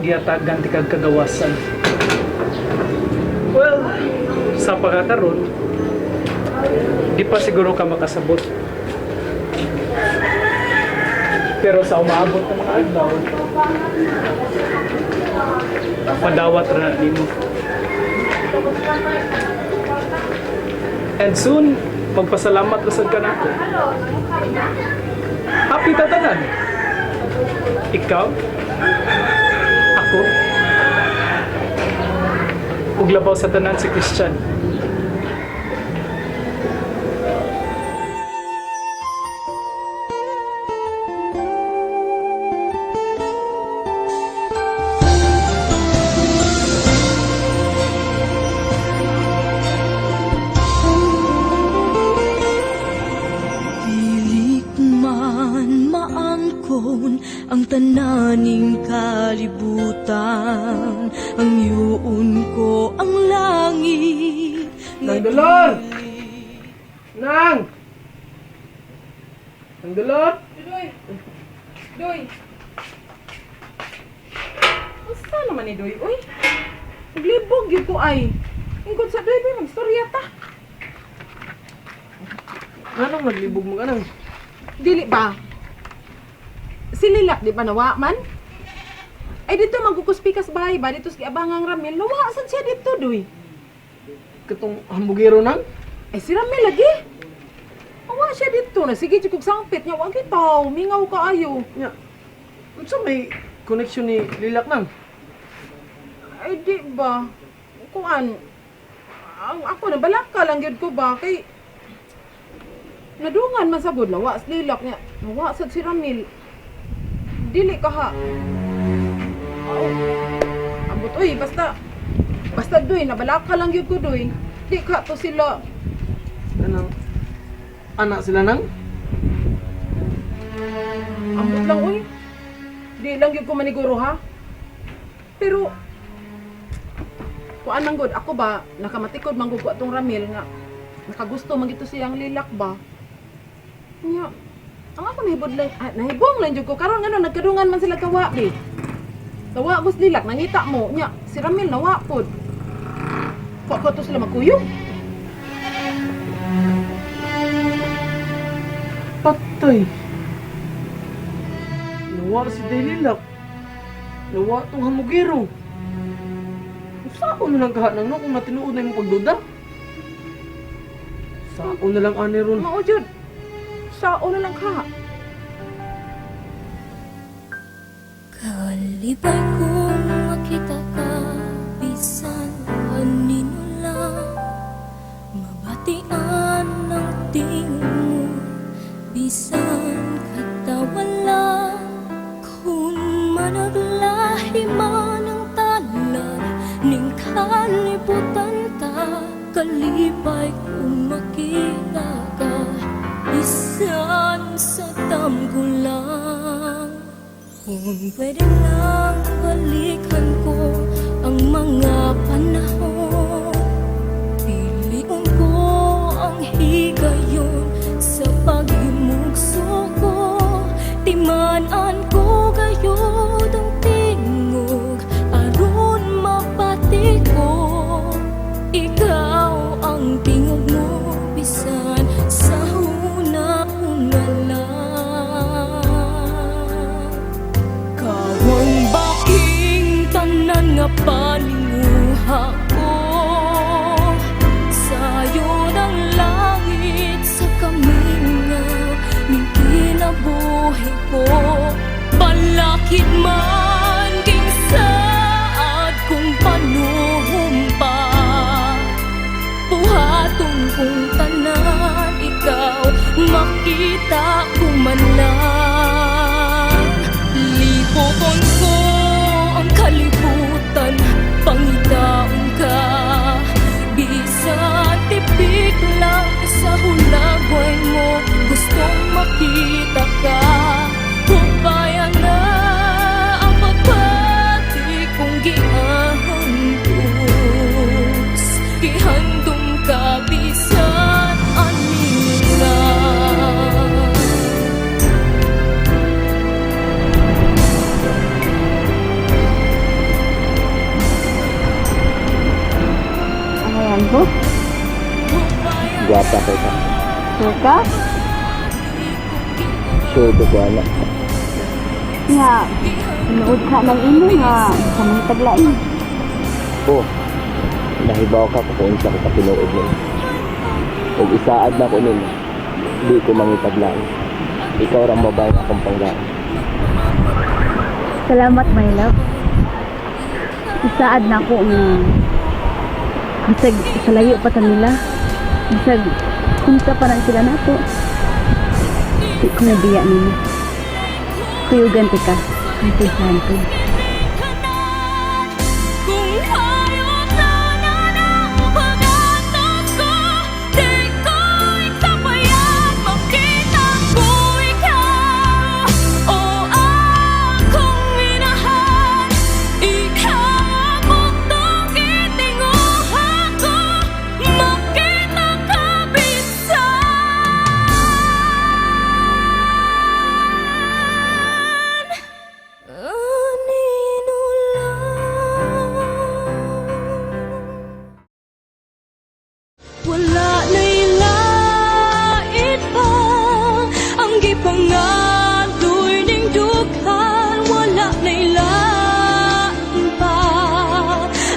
giatagan ti kag kagawasan. Well, sa pagkakaroon, di pa siguro ka makasabot. Pero sa umaabot ng mga adlaw, padawat ra na nimo. And soon, magpasalamat usad ka nako. Happy tatanan. Ikaw, ako, ug labaw sa tanan si Christian. Ang tananing kalibutan, ang yuon ko ang langit. Nang Dolor! Nang! Nang Dolor! Doy! Doy! Basta naman ni Doy, uy! Naglibog yun ko ay. Ingkod sa Doy, Doy, magstorya ta. Anong naglibog mo ka nang? Dili ba? Si Lilac, di ba nawa man? Ay dito magkukuspikas bahay ba? Dito si Abangang Ramil. Nawa, saan siya dito, Doy? Katong hambugero nang? Ay si Ramil lagi. Nawa siya dito na. Sige, chikog sangpit niya. Wag itaw. Mingaw ka ayo. Nya. Unsa may connection ni Lilac nang? Ay di ba? Kuan. Ako na balaka lang yun ko ba? Kay nadungan man sagod nawa si Lilac niya. Nawa sad si Ramil. Dili ka ha. Ambot uy, basta Doy, nabalaka lang yun ko Doy. Di ka to sila. Anong anak sila nang? Ambot lang uy. Di lang yun ko maniguro ha. Pero kuan man gud ako ba nakamatikod man gud ko atong Ramil nga nakagusto man gito siyang Lilac ba. Nya ang ako nahibong lang jud ko karon ngano nagkadungan man sila kawa di. Tawa gus Lilac nangita mo nya si Ramil nawa pod. Ko to sila magkuyog. Patay. Nawa si Lilac. Nawa tong hamugero. Saan na lang kahat nang no kung matinuod na yung pagduda? Saan na lang ani ron? Mao jud. Sao na lang ka. Kalibay kong makita ka, bisan anino lang, mabatian ng tingin mo, bisan katawan lang, kung managlahi man ang talan, ning kalibutan ta, kalibay kong makita ka, bisan sa tamgo lang. Kung pwede lang balikan ko ang mga panahon, piliin ko ang higayon sa paghimugso ko, timanan ko gayod ang tingog, aron mapati ko, ikaw ang tingog mo, bisan sa una-una lang. Kawang baking tanan nga paninguha ko, sayod ang langit sa kamingaw, ning kinabuhi ko, balakid man king saad kung panuhom pa, buhaton kong tanan, ikaw makita ko man lang. Lipuon ko ang kalibutan, pangitaon ka, bisan tipik lang sa hulagway mo, gustong makita ka, hubayan na ang pagbati kong giahantos, gihandom ka bisan anila. gwapa kay ka. Suka? Sure ko anak. Nga, sinuod ka ng ino nga sa mga taglain. Oh, nahibaw ka kung unsa kita tinuod mo. Kung isaad na ko nimo, di ko mangitaglaan. Ikaw ra mabay akong panggaan. Salamat, my love. Isaad na ako nga bisag sa layo pa ta nila. Bisag kunta pa na sila nato. Di ko nabiya nila. Kuyugan ka. Ang ko. Kung hayop na ng pag-atos ko, di ko'y kapayan makita ko ikaw. O akong minahal, ikaw ang bugtong itinguhan ko, makita ka bisan. Anino lang. Wala na'y lait pa ang gipangato'y ning dughan. Wala na'y lain pa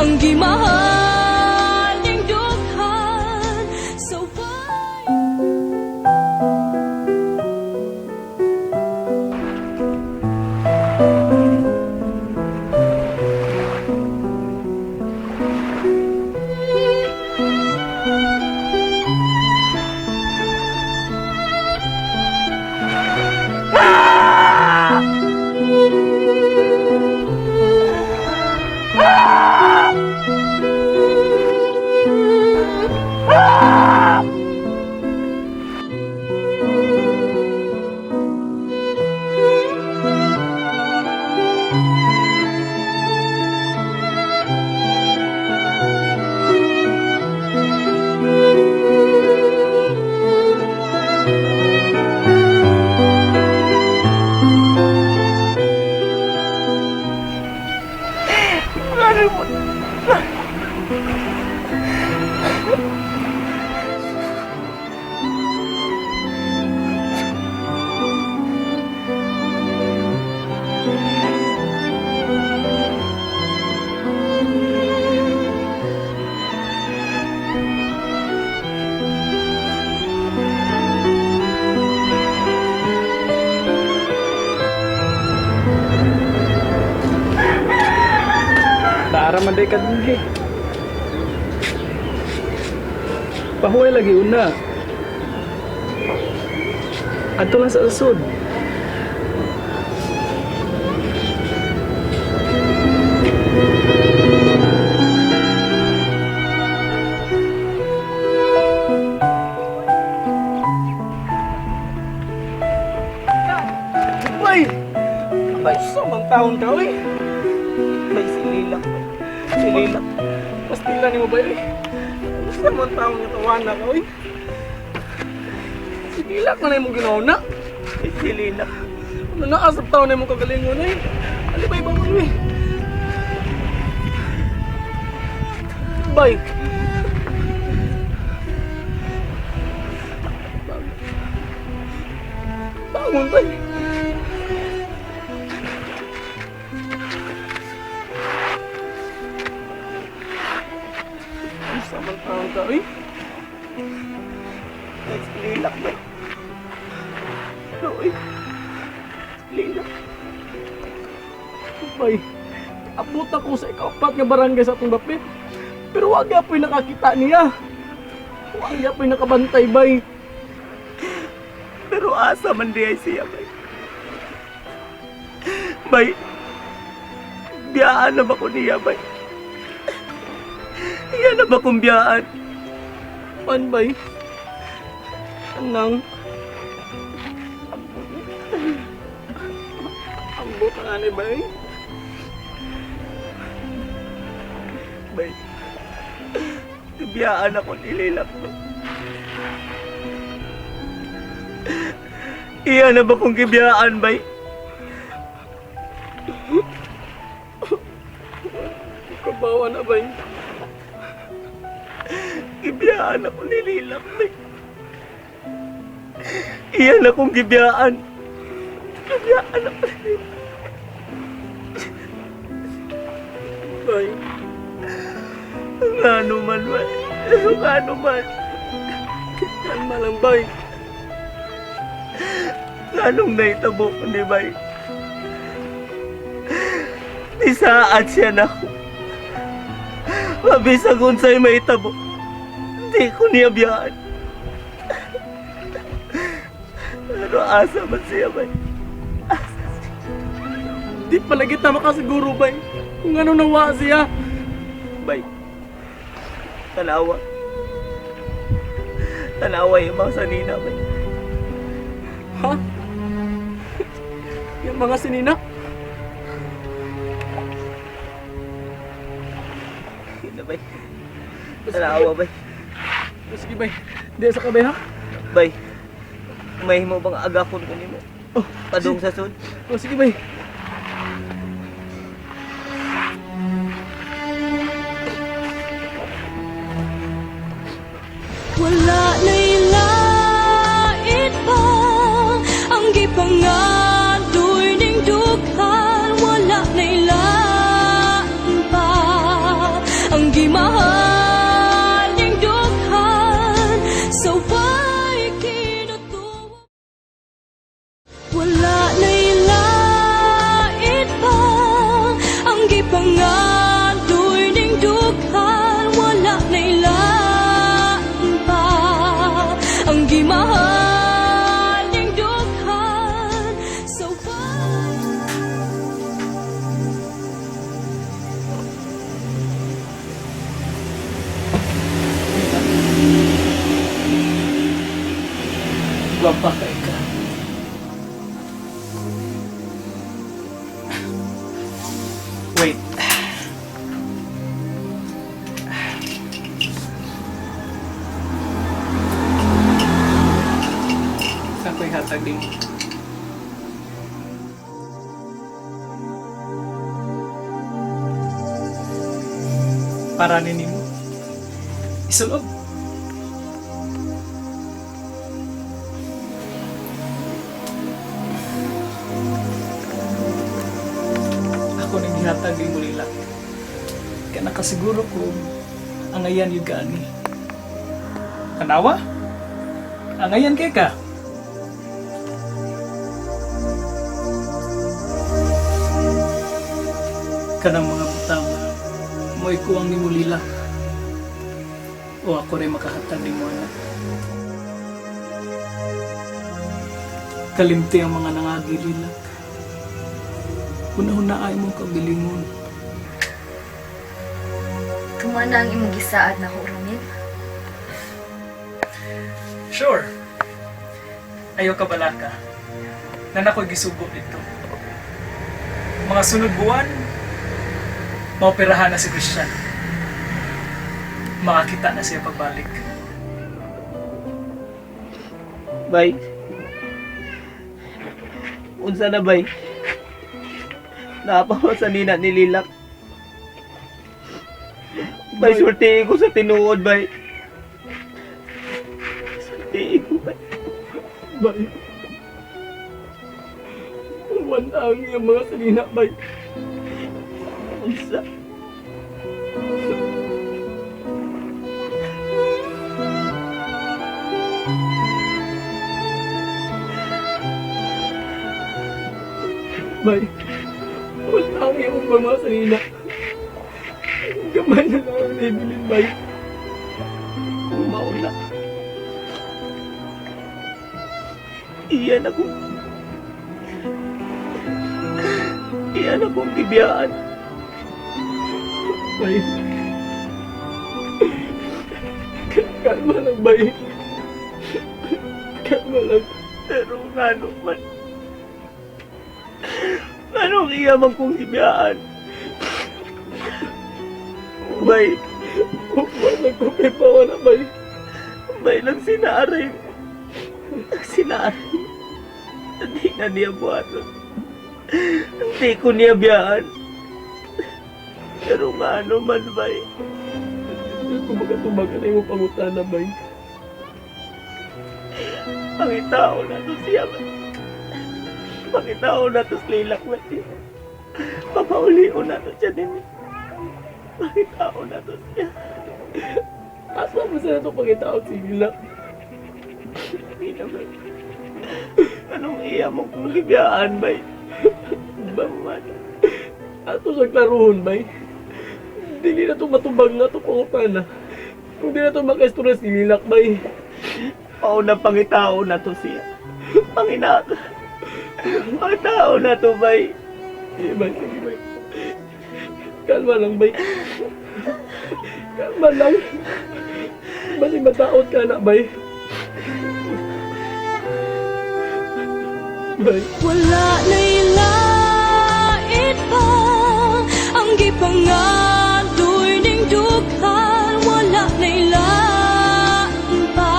ang gimahal ning dughan. So why? Naaraman day ka din eh. Pahuway lagi una. Adto lang sa asod. Bay! Bay, samang taon ka, oy! Bay, si Lilac. Si Lilac. Pastila ni mo, bay, oy. Samang taon nga tawanan ka, oy. Si Lilac na na mo ginawa na. Bay, si Lilac. Ano na asap taon na mo kagalingon, oy. Alibay ba mo, oy? Bay! Bangun, bay! Samang taon ka, oy. Bay, si Lilac, bay. Ano, oy? Lilac. Bay, abot ako sa ikapat nga barangay sa atong dapit. Pero wag apoy nakakita niya. Wag apoy nakabantay, bay. Pero asa man di ay siya, bay. Bay, biyaan na ba ko niya, bay? Iyan na ba kong biyaan? Man, bay? Anang? Ambot na nga ni, bay? Bay, biyaan ako nililak mo. Iyan na ba kong gibiyaan, bay? Kabawa na, bay. gibiyaan ako ni Lilac, bay. Iyan akong gibiyaan. Gibiyaan ako ni Lilac. Bay, ano man, bay. Ano man. Kalma lang, bay. Anong naitabo ko ni bay? Ni saad siya na ako. Mabisag unsay mahitabo. Di ko niya biyaan. Ano asa man siya bay? Di pala kita makasiguro, bay. Kung ano nawa siya. Bay, tanawa. Tanawa yung mga sanina bay. Ha? Yung mga sinina? Hindi bay. Tanawa bay. Sige, bay. Di sa kabay, ha? Bay, may mo bang agakon ko nimo? Oh, Padung sa sud. oh, sige, bay. Wala na'y lait pa ang gipangadoy ning dughan. Wala na'y lain pa ang gimahal ning dughan. So why kinutuwa? Wala na'y lait pa ang gipangadoy ning dughan. Wala na'y lain pa ang gimahal ning dughan. So why? Gwapa ka, Ika. Wait. Saan ko ihatag din? Para nimo. Isulog. Ako nang gihatag din mo Lilac. Kaya nakasiguro ko ang ayan yung gani. Kanawa? Ang ayan kay ka. Kanang mga butang mo'y kuwang ni mo Lilac. O ako rin makahatag ni mo anak. Kalimti ang mga nangagi Lilac. Una-una ay mong kabilingon. Kumana ang imong gisaad na ko, Ramil. Sure. Ayaw ka balaka. Na nako'y gisugo dito. Mga sunod buwan, maoperahan na si Christian. Makakita na siya pagbalik. Bay. Unsa na bay? Napawa sa nina ni Lilac. Bay, sultiin ko sa tinuod, bay. Sultiin ko, bay. Bay. Wala ang iyong mga salina, bay. Unsa? Bay. Wala ang iyong mga salina. Gamay na lang ang naibilin, bay. Maula. Iyan akong gibiyaan. Bay. Kalma lang, bay. Kalma lang. Pero ngano man. Anong iyaman kong gibiyaan? Bay, Wala ko kay pawa na, bay. bay lang sinaaray. Sinaaray. Hindi na niya buhaton. Hindi ko niya biyaan. Pero ngano man, bay. Kung magkatubagan na yung pangutana, bay. Pangitao na to siya, bay. Pangitao na to si Lilac, bay. Papaulio na to siya din. Pangitao na to siya. Asa mo sa ito pangitao si Lilac? Hindi na, bay. Anong iya mo kung libiyaan, bay? Baman. Ato sa klaruhon, bay. Dili na ito matubag na ito pangutana. Kung di na ito makaistura si Lilac, bay. Paunang pangitao na to siya. Panginaka. Pangitao na to, bay. Sige, bay. Sige, bay. Kalma lang, bay. Kalma lang. Bali mataot ka na, bay. Bay. Wala na'y lait pa ang gipangadoy ning dughan. Wala na'y lain pa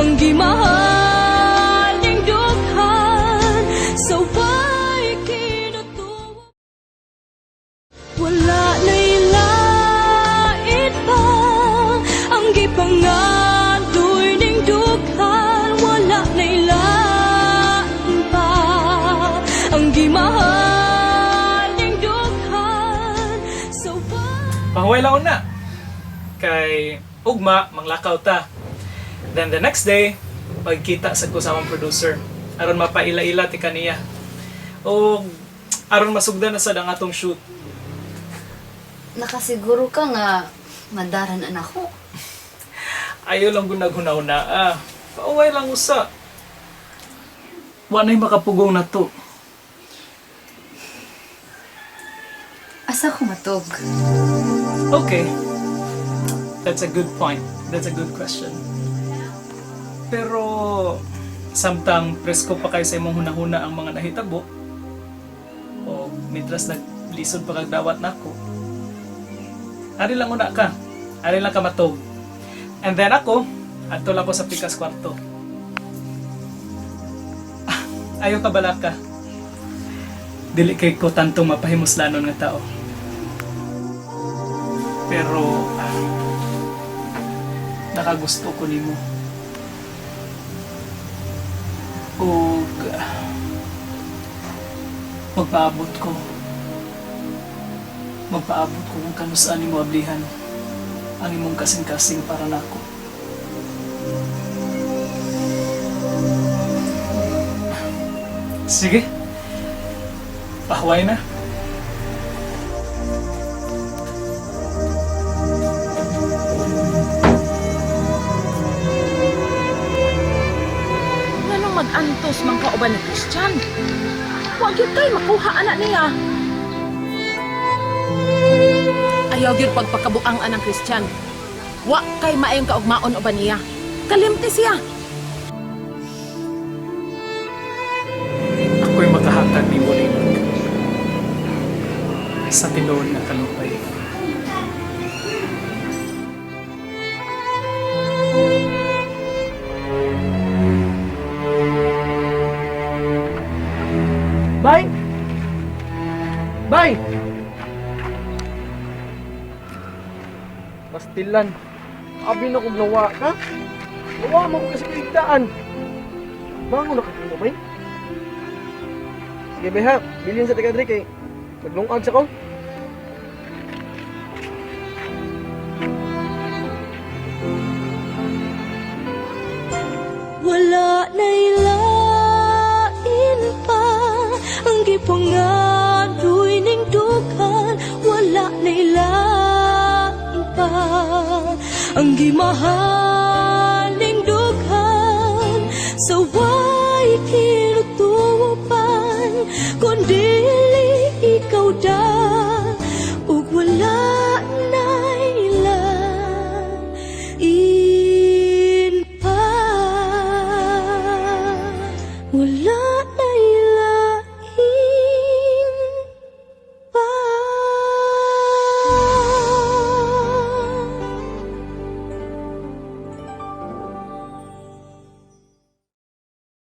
ang gimahal ning dughan. So why kinutuwa? Wala na'y lait pa ang gipangadoy ning dughan. Wala na'y lain pa ang gimahal ning dughan. So why? Pahuway lang na. Kay ugma, manglakaw ta. Then the next day, pagkita sa kusamang producer. Aron mapaila-ila ti kaniya. O aron masugdan na sa dangatong shoot. Nakasiguro ka nga mandaran anak ko. Ayaw lang gunag-hunaw-na. Pahuway lang usa. Wanay makapugong na to. Asa ko matog? Okay. That's a good point. That's a good question. Pero samtang presko pa kayo sa imong hunahuna ang mga nahitabo o mitras naglisod pa kag dawat nako. Ari lang una ka. Ari lang ka matog. And then ako, adto lang ko sa pikas kwarto. Ayaw ka bala ka. Dili kay ko tantong mapahimuslanon nga tao. Pero nakagusto ko nimo. O magpaabot ko kung kanusaan nimo ablihan ang imong kasing-kasing para nako. Sige. Pahuway na. Nganong mag-antos mang kauban ni Christian? Huwag yun kay makuha anak niya. Ayaw yun pagpakabuang anang Christian. Wa kay maayong kaugmaon uban niya. Kalimti siya. Ako'y makahatag ni Lilac sa tinuod na kalupay. Bay! Bay! Pastilan. Abi na kong nawa ka. Nawa mo ko kasi kaligtaan. Bango na ka kong bay. Sige bay ha, bilhin sa taga-dre kay maglungkag sa ko. Wala na'y lain pa ang gipangadoy ning dughan. Wala na'y lain pa ang gimahal